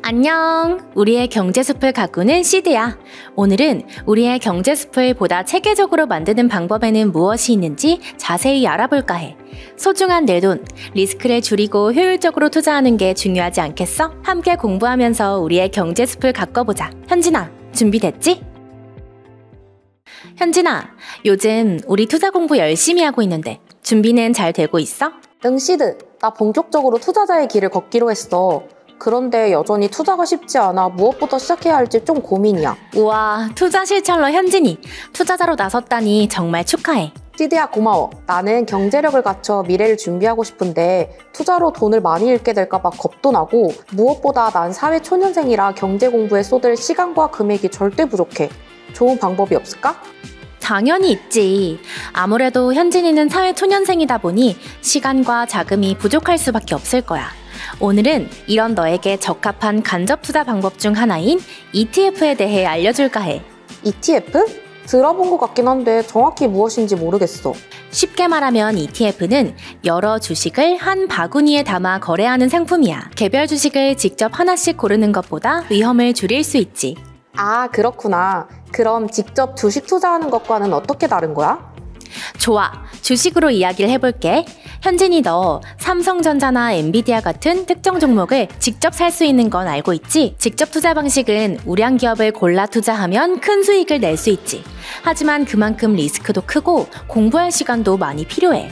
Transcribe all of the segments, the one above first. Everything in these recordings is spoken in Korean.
안녕! 우리의 경제숲을 가꾸는 시드야. 오늘은 우리의 경제숲을 보다 체계적으로 만드는 방법에는 무엇이 있는지 자세히 알아볼까 해. 소중한 내 돈, 리스크를 줄이고 효율적으로 투자하는 게 중요하지 않겠어? 함께 공부하면서 우리의 경제숲을 가꿔보자. 현진아, 준비됐지? 현진아, 요즘 우리 투자 공부 열심히 하고 있는데 준비는 잘 되고 있어? 응, 시드. 나 본격적으로 투자자의 길을 걷기로 했어. 그런데 여전히 투자가 쉽지 않아 무엇부터 시작해야 할지 좀 고민이야. 우와, 투자 실천러 현진이 투자자로 나섰다니 정말 축하해. 시드야, 고마워. 나는 경제력을 갖춰 미래를 준비하고 싶은데 투자로 돈을 많이 잃게 될까봐 겁도 나고, 무엇보다 난 사회 초년생이라 경제 공부에 쏟을 시간과 금액이 절대 부족해. 좋은 방법이 없을까? 당연히 있지. 아무래도 현진이는 사회 초년생이다 보니 시간과 자금이 부족할 수밖에 없을 거야. 오늘은 이런 너에게 적합한 간접 투자 방법 중 하나인 ETF에 대해 알려줄까 해. ETF? 들어본 것 같긴 한데 정확히 무엇인지 모르겠어. 쉽게 말하면 ETF는 여러 주식을 한 바구니에 담아 거래하는 상품이야. 개별 주식을 직접 하나씩 고르는 것보다 위험을 줄일 수 있지. 아, 그렇구나. 그럼 직접 주식 투자하는 것과는 어떻게 다른 거야? 좋아, 주식으로 이야기를 해볼게. 현진이 너 삼성전자나 엔비디아 같은 특정 종목을 직접 살 수 있는 건 알고 있지? 직접 투자 방식은 우량 기업을 골라 투자하면 큰 수익을 낼 수 있지. 하지만 그만큼 리스크도 크고 공부할 시간도 많이 필요해.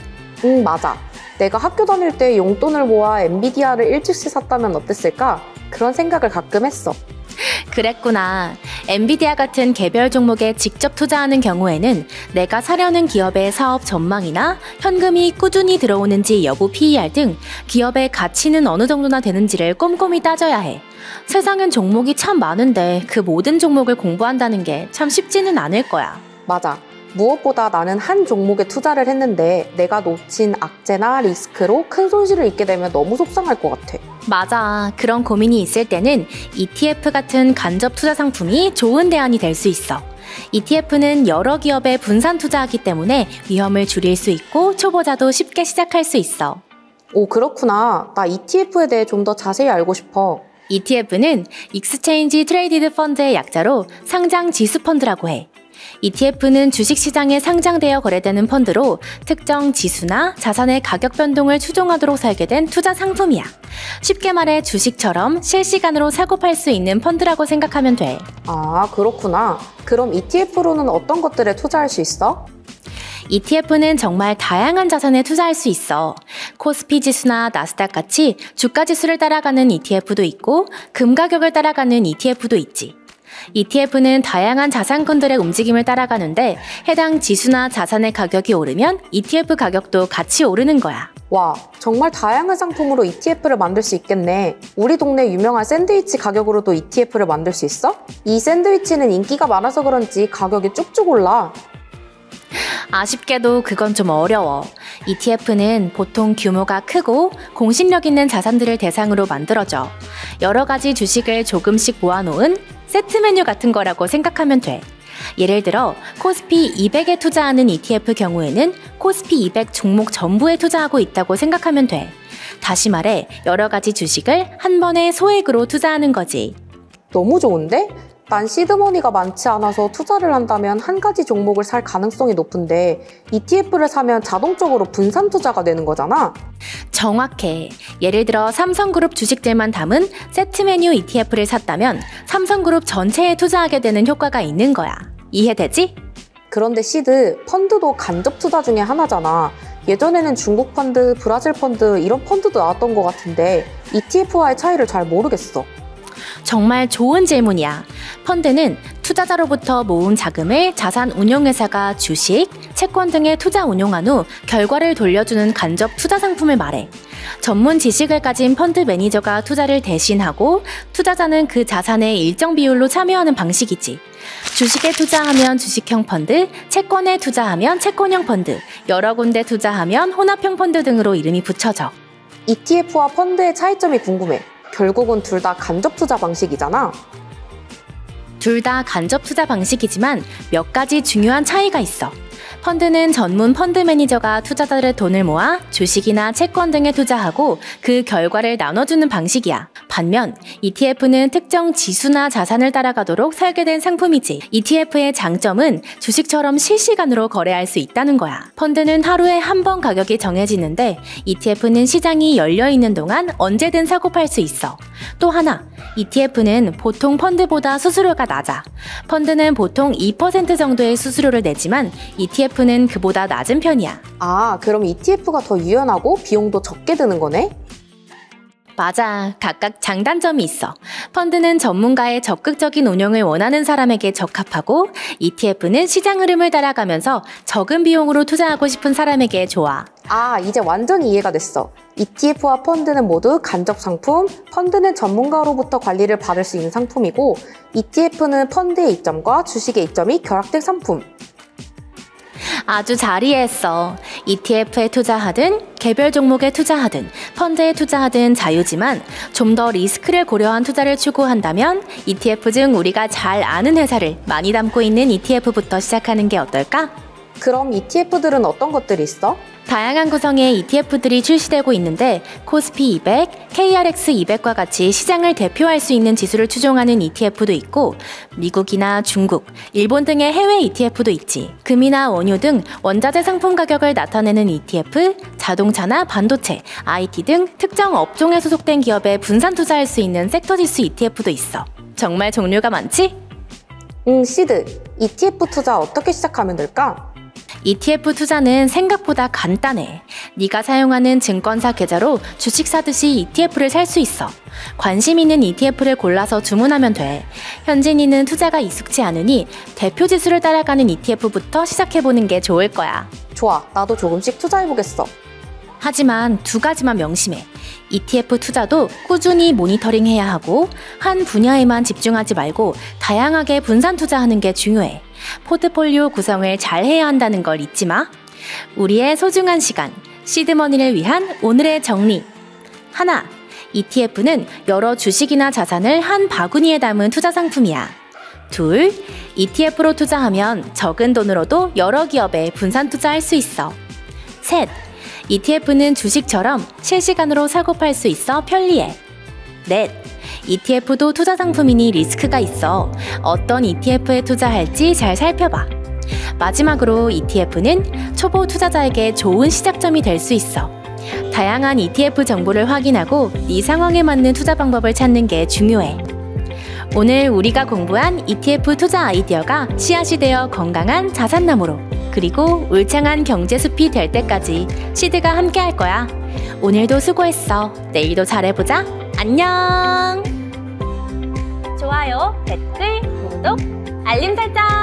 맞아. 내가 학교 다닐 때 용돈을 모아 엔비디아를 일주씩 샀다면 어땠을까? 그런 생각을 가끔 했어. 그랬구나. 엔비디아 같은 개별 종목에 직접 투자하는 경우에는 내가 사려는 기업의 사업 전망이나 현금이 꾸준히 들어오는지 여부 PER 등 기업의 가치는 어느 정도나 되는지를 꼼꼼히 따져야 해. 세상엔 종목이 참 많은데 그 모든 종목을 공부한다는 게 참 쉽지는 않을 거야. 맞아. 무엇보다 나는 한 종목에 투자를 했는데 내가 놓친 악재나 리스크로 큰 손실을 입게 되면 너무 속상할 것 같아. 맞아. 그런 고민이 있을 때는 ETF 같은 간접 투자 상품이 좋은 대안이 될 수 있어. ETF는 여러 기업에 분산 투자하기 때문에 위험을 줄일 수 있고 초보자도 쉽게 시작할 수 있어. 오, 그렇구나. 나 ETF에 대해 좀 더 자세히 알고 싶어. ETF는 익스체인지 트레이디드 펀드의 약자로 상장 지수 펀드라고 해. ETF는 주식시장에 상장되어 거래되는 펀드로 특정 지수나 자산의 가격 변동을 추종하도록 설계된 투자 상품이야. 쉽게 말해 주식처럼 실시간으로 사고 팔 수 있는 펀드라고 생각하면 돼. 아, 그렇구나. 그럼 ETF로는 어떤 것들에 투자할 수 있어? ETF는 정말 다양한 자산에 투자할 수 있어. 코스피 지수나 나스닥 같이 주가 지수를 따라가는 ETF도 있고 금 가격을 따라가는 ETF도 있지. ETF는 다양한 자산군들의 움직임을 따라가는데 해당 지수나 자산의 가격이 오르면 ETF 가격도 같이 오르는 거야. 와, 정말 다양한 상품으로 ETF를 만들 수 있겠네. 우리 동네 유명한 샌드위치 가격으로도 ETF를 만들 수 있어? 이 샌드위치는 인기가 많아서 그런지 가격이 쭉쭉 올라. 아쉽게도 그건 좀 어려워. ETF는 보통 규모가 크고 공신력 있는 자산들을 대상으로 만들어져. 여러 가지 주식을 조금씩 모아놓은 세트 메뉴 같은 거라고 생각하면 돼. 예를 들어 코스피 200에 투자하는 ETF 경우에는 코스피 200 종목 전부에 투자하고 있다고 생각하면 돼. 다시 말해 여러 가지 주식을 한 번에 소액으로 투자하는 거지. 너무 좋은데? 난 시드머니가 많지 않아서 투자를 한다면 한 가지 종목을 살 가능성이 높은데 ETF를 사면 자동적으로 분산 투자가 되는 거잖아? 정확해. 예를 들어 삼성그룹 주식들만 담은 세트 메뉴 ETF를 샀다면 삼성그룹 전체에 투자하게 되는 효과가 있는 거야. 이해되지? 그런데 시드, 펀드도 간접 투자 중에 하나잖아. 예전에는 중국 펀드, 브라질 펀드 이런 펀드도 나왔던 것 같은데 ETF와의 차이를 잘 모르겠어. 정말 좋은 질문이야. 펀드는 투자자로부터 모은 자금을 자산 운용회사가 주식, 채권 등에 투자 운용한 후 결과를 돌려주는 간접 투자 상품을 말해. 전문 지식을 가진 펀드 매니저가 투자를 대신하고 투자자는 그 자산의 일정 비율로 참여하는 방식이지. 주식에 투자하면 주식형 펀드, 채권에 투자하면 채권형 펀드, 여러 군데 투자하면 혼합형 펀드 등으로 이름이 붙여져. ETF와 펀드의 차이점이 궁금해. 결국은 둘 다 간접 투자 방식이잖아. 둘 다 간접 투자 방식이지만 몇 가지 중요한 차이가 있어. 펀드는 전문 펀드 매니저가 투자자들의 돈을 모아 주식이나 채권 등에 투자하고 그 결과를 나눠주는 방식이야. 반면 ETF는 특정 지수나 자산을 따라가도록 설계된 상품이지. ETF의 장점은 주식처럼 실시간으로 거래할 수 있다는 거야. 펀드는 하루에 한 번 가격이 정해지는데 ETF는 시장이 열려있는 동안 언제든 사고 팔 수 있어. 또 하나, ETF는 보통 펀드보다 수수료가 낮아. 펀드는 보통 2% 정도의 수수료를 내지만 ETF는 그보다 낮은 편이야. 아, 그럼 ETF가 더 유연하고 비용도 적게 드는 거네? 맞아. 각각 장단점이 있어. 펀드는 전문가의 적극적인 운영을 원하는 사람에게 적합하고 ETF는 시장 흐름을 따라가면서 적은 비용으로 투자하고 싶은 사람에게 좋아. 아, 이제 완전히 이해가 됐어. ETF와 펀드는 모두 간접 상품, 펀드는 전문가로부터 관리를 받을 수 있는 상품이고 ETF는 펀드의 이점과 주식의 이점이 결합된 상품. 아주 잘 이해했어. ETF에 투자하든 개별 종목에 투자하든 펀드에 투자하든 자유지만 좀 더 리스크를 고려한 투자를 추구한다면 ETF 중 우리가 잘 아는 회사를 많이 담고 있는 ETF부터 시작하는 게 어떨까? 그럼 ETF들은 어떤 것들이 있어? 다양한 구성의 ETF들이 출시되고 있는데 코스피 200, KRX 200과 같이 시장을 대표할 수 있는 지수를 추종하는 ETF도 있고 미국이나 중국, 일본 등의 해외 ETF도 있지. 금이나 원유 등 원자재 상품 가격을 나타내는 ETF, 자동차나 반도체, IT 등 특정 업종에 소속된 기업에 분산 투자할 수 있는 섹터 지수 ETF도 있어. 정말 종류가 많지? 시드, ETF 투자 어떻게 시작하면 될까? ETF 투자는 생각보다 간단해. 네가 사용하는 증권사 계좌로 주식 사듯이 ETF를 살 수 있어. 관심 있는 ETF를 골라서 주문하면 돼. 현진이는 투자가 익숙치 않으니 대표 지수를 따라가는 ETF부터 시작해보는 게 좋을 거야. 좋아, 나도 조금씩 투자해보겠어. 하지만 두 가지만 명심해. ETF 투자도 꾸준히 모니터링해야 하고 한 분야에만 집중하지 말고 다양하게 분산 투자하는 게 중요해. 포트폴리오 구성을 잘 해야 한다는 걸 잊지 마. 우리의 소중한 시간, 시드머니를 위한 오늘의 정리. 하나, ETF는 여러 주식이나 자산을 한 바구니에 담은 투자 상품이야. 둘, ETF로 투자하면 적은 돈으로도 여러 기업에 분산 투자할 수 있어. 셋, ETF는 주식처럼 실시간으로 사고 팔 수 있어 편리해. 넷, ETF도 투자 상품이니 리스크가 있어. 어떤 ETF에 투자할지 잘 살펴봐. 마지막으로 ETF는 초보 투자자에게 좋은 시작점이 될 수 있어. 다양한 ETF 정보를 확인하고 네 상황에 맞는 투자 방법을 찾는 게 중요해. 오늘 우리가 공부한 ETF 투자 아이디어가 씨앗이 되어 건강한 자산나무로, 그리고 울창한 경제숲이 될 때까지 시드가 함께 할 거야. 오늘도 수고했어. 내일도 잘해보자. 안녕! 좋아요, 댓글, 구독, 알림 설정!